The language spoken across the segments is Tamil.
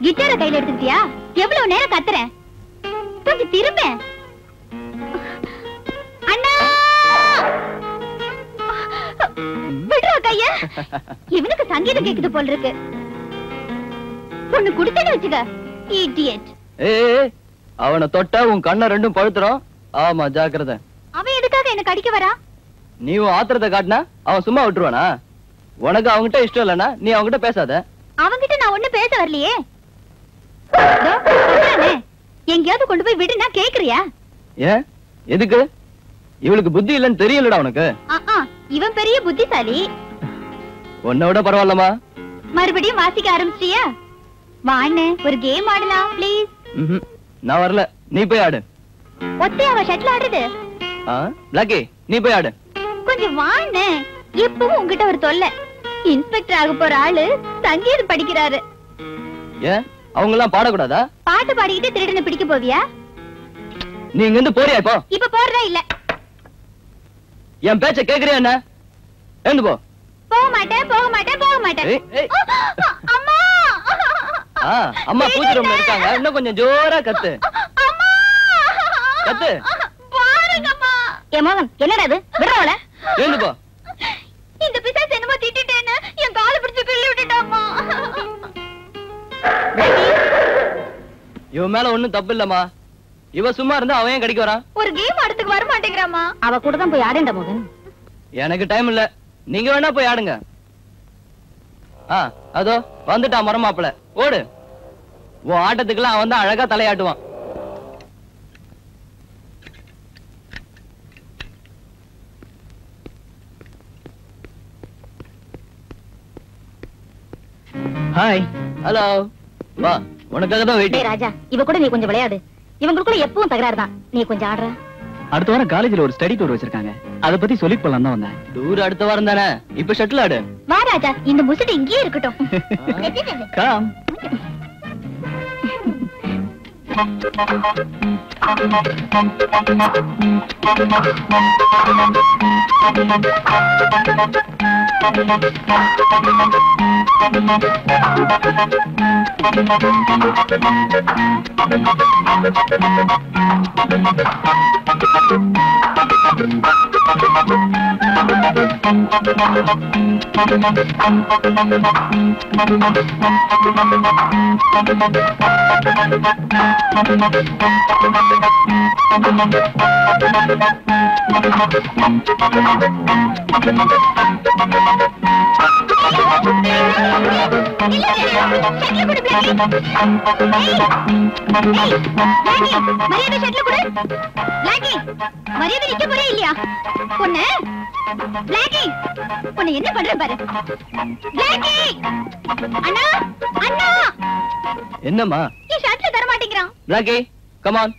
கிட்டார கையில எடுத்துக்கிட்டியா? எவ்வளவு நேரம் கத்துறேன், கொஞ்சம் திரும்ப. அண்ணா விடுறா கைய. இவனுக்கு சங்கீதம் கேக்குது போல இருக்கு. ஒண்ணு குடுத்தேன்னு வச்சுக்க. இடியட். அவனை தொட்டா உன் கண்ணை ரெண்டும் பழுத்துறோம். ஆமா ஜாக்கிரதை. அவன் எதுக்காக என்ன கடிக்க வரா? நீ உன் ஆத்திரத்தை காட்டினா அவன் சும்மா விட்டுருவானா? உனக்கு அவங்கிட்ட இஷ்டம் இல்லைன்னா நீ அவங்கிட்ட பேசாத. அவங்கிட்ட நான் ஒண்ணு பேச வரலையே. எங்கேயாவது கொண்டு போய் விடுனா கேக்குறியா? ஏன் எதுக்கு? இவளுக்கு புத்தி இல்லன்னு தெரியலடா உனக்கு. இவன் பெரிய புத்திசாலி. உன்னை விட பரவாயில்லமா? மறுபடியும் வாசிக்க ஆரம்பிச்சிட்டியா? வாண்ணே ஒரு கேம் ஆடலாம் ப்ளீஸ். நான் வரல, நீ போய் ஆடு. ஒத்தையாவ ஷட்டில் ஆடுறது? லக்கி நீ போய் ஆடு. கொஞ்சம் வாண்ணே, எப்பவும் உங்ககிட்ட ஒரு தொல்லை. இன்ஸ்பெக்டர் ஆக போற ஆளு சங்கீதம் படிக்கிறாரு. ஏன் அவங்க எல்லாம் பாடக்கூடாதா? பாட்டு பாடிக்கிட்டு திருடனை பிடிக்க போவியா? நீ இங்க இருந்து போறியா? இப்போ இப்ப போறதா இல்ல? என் பேச்ச கேக்குறியா என்ன? எழுந்து போ. போக மாட்டேன் போக மாட்டேன் போக மாட்டேன். அம்மா அம்மா பூஜை ரூம்ல இருக்காங்க. இன்னும் கொஞ்சம் ஜோரா கத்து. கத்து. பாருங்கம்மா. ஏ மோகன் என்னடா இது? விடுறவள. எழுந்து போ. இந்த பிசாசு என்னமோ திட்டிட்டேன்னு என் காலை பிடிச்சு கிள்ளி விட்டுட்டாம்மா. இவன் மேல ஒண்ணும் தப்பு இல்லம்மா. இவ சும்மா இருந்தா அவன் ஏன் கடிக்க வரான்? ஒரு கேம் ஆடுறதுக்கு வர மாட்டேங்கிறாமா. அவ கூட தான் போய் ஆடுண்டா மோகன். எனக்கு டைம் இல்ல, நீங்க வேணா போய் ஆடுங்க. அதோ வந்துட்டான் மரமாப்பிள. ஓடு. உன் ஆட்டத்துக்குலாம் அவன் தான் அழகா தலையாட்டுவான். ஹாய். ஹலோ. வா, உனக்காக தான் வெயிட்டிங். ராஜா, இவ கூட நீ கொஞ்சம் விளையாடு. இவங்களுக்குள்ள எப்பவும் தகராறு தான். நீ கொஞ்சம் ஆடுற. அடுத்த வாரம் காலேஜ்ல ஒரு ஸ்டடி டூர் வச்சிருக்காங்க. அத பத்தி சொல்லிட்டு போலாம் தான் வந்தேன். டூர் அடுத்த வாரம் தானே? இப்ப ஷட்டில் ஆடு. வா ராஜா, இந்த முசுடு இங்கேயே இருக்கட்டும். கம். என்ன பண்ற பாரு. என்னம்மா? என் ஷர்ட்ல தர மாட்டேங்கிறான். Blackie come on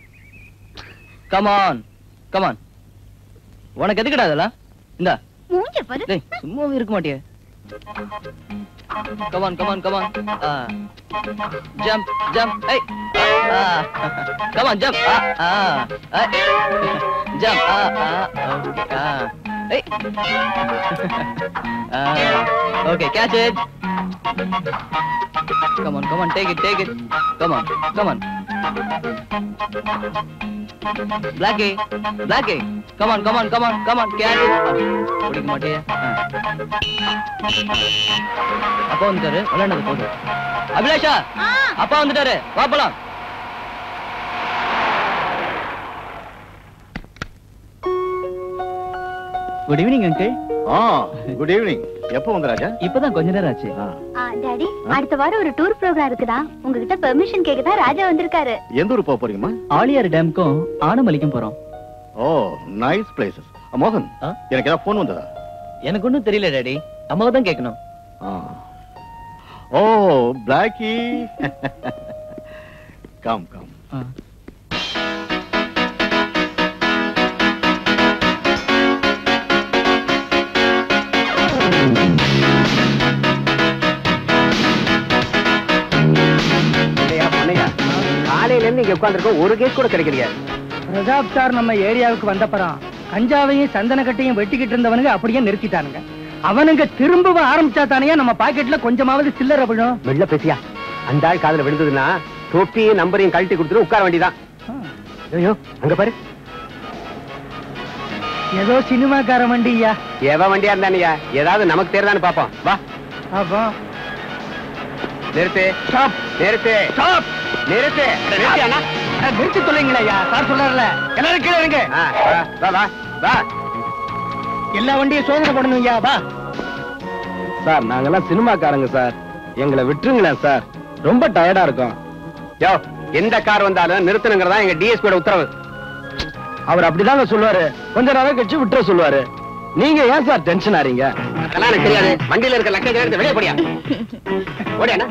come on come on. உனக்கு எதுக்குடா அதெல்லாம்? இந்தா மூஞ்ச பாரு. டேய் சும்மாவே இருக்க மாட்டியே. Come on come on come on. Jump jump. ஏய் come on jump. Jump. Okay. Okay, catch it. Come on, come on, take it, take it. Come on, come on. Blackie, Blackie. Come on, come on, come on, come on, catch it. Pudikka maatiya. அப்பா வந்துட்டாரு, விளையாண்டது போதும். அபிலாஷா, அப்பா வந்துட்டாரு, வா போலாம். Good evening uncle. Good evening. எப்போ வந்த ராஜா? இப்பதான் கொஞ்ச நேரம் ஆச்சு. டாடி, அடுத்த வாரம் ஒரு டூர் ப்ரோகிராம் இருக்குதா? உங்ககிட்ட பெர்மிஷன் கேட்க தான் ராஜா வந்திருக்காரு. எந்த ஊர் போக போறீங்கம்மா? ஆழியார் டேம்க்கும் ஆனமலைக்கும் போறோம். ஓ நைஸ் பிளேசஸ். மோகன், எனக்கு ஏதாவது போன் வந்ததா? எனக்கு ஒண்ணும் தெரியல டாடி, அம்மாவை தான் கேட்கணும். ஓ பிளாக்கி, கம் கம். காலையில இருந்து இங்க உட்கார்ந்திருக்கோம், ஒரு கேஸ் கூட கிடைக்கலையா? பிரதாப் சார் நம்ம ஏரியாவுக்கு வந்தப்பறம் கஞ்சாவையும் சந்தன கட்டையும் வெட்டிக்கிட்டு இருந்தவனுங்க அப்படியே நிறுத்திட்டானுங்க. அவனுங்க திரும்பவும் ஆரம்பிச்சா தானே நம்ம பாக்கெட்ல கொஞ்சமாவது சில்லறை விழும். மெல்ல பேசியா, அந்த ஆள் காதுல விழுந்ததுன்னா தொப்பியும் நம்பரையும் கழட்டி கொடுத்துட்டு உட்கார வேண்டியதான். ஐயோ அங்க பாரு, ஏதோ சினிமாக்கார வண்டியா. எவ வண்டியா இருந்தானியா, ஏதாவது நமக்கு தெரியுதான்னு பாப்போம். வா. அப்போ நிறுத்து, நிறுத்து, நிறுத்து. நிறுத்தி சொல்லுங்களா சார் சொல்றாருல. எல்லாரும் கீழே இருங்க. வா வா வா. எல்லா வண்டியும் சோதனை போடணும். வா சார், நாங்கெல்லாம் சினிமாக்காரங்க சார், எங்களை விட்டுருங்களேன் சார், ரொம்ப டயர்டா இருக்கும். யோ, எந்த கார் வந்தாலும் நிறுத்தணுங்கிறதா எங்க டிஎஸ்பியோட உத்தரவு. அவர் அப்படிதாங்க சொல்லுவாரு, கொஞ்ச நேரம் கழிச்சு விட்டுற சொல்லுவாரு. நீங்க ஏன் சார் டென்ஷன் ஆறீங்க? அதெல்லாம் எனக்கு தெரியாது. வண்டியில இருக்க லக்கேஜ் எடுத்து வெளியே போடியா. ஓடியாண்ணா.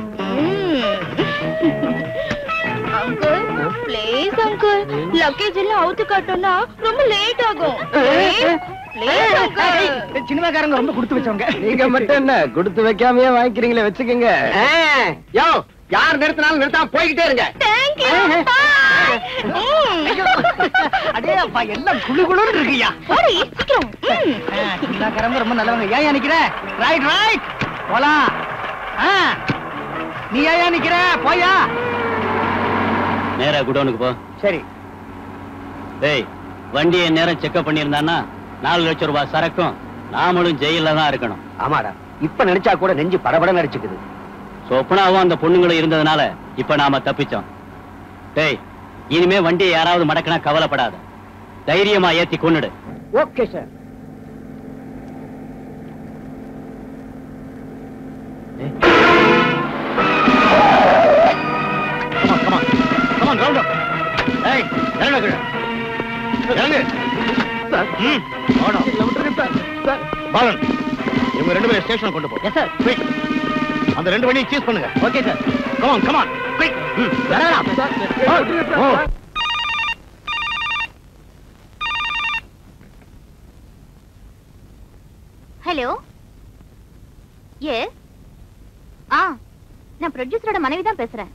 அங்கிள் ப்ளீஸ் அங்கிள், லக்கேஜ் எல்லாம் அவுத்து காட்டோம்னா ரொம்ப லேட் ஆகும். சினிமாக்காரங்க ரொம்ப கொடுத்து வச்சவங்க. நீங்க மட்டும் என்ன கொடுத்து வைக்காமயே வாங்கிக்கிறீங்களே, வச்சுக்கோங்க. யோ, யார் நிறுத்தினாலும் நிறுத்தாம போய்கிட்டே இருங்க. அடே அப்பா, எல்லாம் குளு குளுன்னு இருக்குயா. சினிமாக்காரங்க ரொம்ப நல்லவங்க. ஏன் நிக்கிற? ரைட் ரைட் போலாம். நீ ஏன் நிக்கிற? போயா. நேரா குடோனுக்கு போ. சரி. டேய், வண்டியை நேரம் செக்அப் பண்ணியிருந்தான்னா 4 லட்சம் ரூபாய் சரக்கும் நாமளும் ஜெயில தான் இருக்கணும். ஆமாடா, இப்ப நினைச்சா கூட நெஞ்சு படபட நடிச்சுக்குது. சொப்பனாவும் அந்த பொண்ணுங்களும் இருந்ததுனால இப்ப நாம தப்பிச்சோம். டேய், இனிமே வண்டியை யாராவது மடக்கினா கவலைப்படாத, தைரியமா ஏத்தி கொன்னுடு. Okay sir. பாலன், இவங்க 2 பேரும் ஸ்டேஷன் கொண்டு போ. Yes sir. அந்த 2 வண்டியும் சீஸ் பண்ணுங்க. Okay sir. Come on come on quick. Hello. Yes. நான் ப்ரொடியூசரோட மனைவி தான் பேசுறேன்.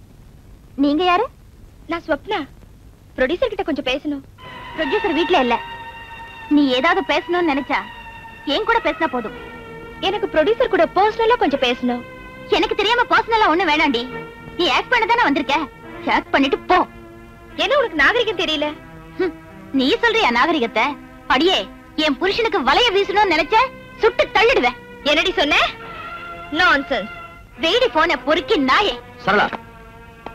நீங்க யாரு? நான் ஸ்வப்னா. ப்ரொடியூசர் கிட்ட கொஞ்சம் பேசணும். ப்ரொடியூசர் வீட்ல இல்ல. நீ ஏதாவது பேசணும்னு நினைச்சா என் கூட பேசினா போதும். எனக்கு ப்ரொடியூசர் கூட பர்சனலா கொஞ்சம் பேசணும். எனக்கு தெரியாம பர்சனலா ஒண்ணு வேணாண்டி. நீ ஆக்ட் பண்ண தானே வந்திருக்க, ஆக்ட் பண்ணிட்டு போ. என்ன உனக்கு நாகரிகம் தெரியல? நீ சொல்றியா நாகரிகத்தை? அடியே, என் புருஷனுக்கு வலைய வீசணும்னு நினைச்ச சுட்டு தள்ளிடுவேன். என்னடி சொன்ன? நான்சென்ஸ். வெயிடி போன பொறுக்கி நாயே. சரளா,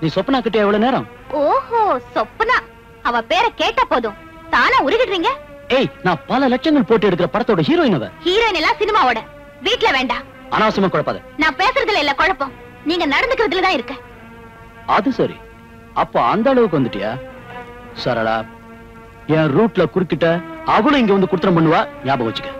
நீ சொப்பனா கிட்ட எவ்வளவு நேரம்? ஓஹோ, சொப்பனா. அவ பேரை கேட்ட போதும் தானா உருகிடுறீங்க. ஏய், நான் பல லட்சங்கள் போட்டு எடுக்கிற படத்தோட ஹீரோயின் அவ. ஹீரோயின் எல்லாம் சினிமாவோட. வீட்ல வேண்டாம். அனாவசியமா குழப்பாத. நான் பேசுறதுல இல்ல குழப்பம், நீங்க நடந்துக்கிறதுல தான் இருக்கு. அது சரி, அப்ப அந்த அளவுக்கு வந்துட்டியா? சரளா, என் ரூட்ல குறுக்கிட்ட அவளும் இங்க வந்து குற்றம் பண்ணுவா, ஞாபகம் வச்சுக்க.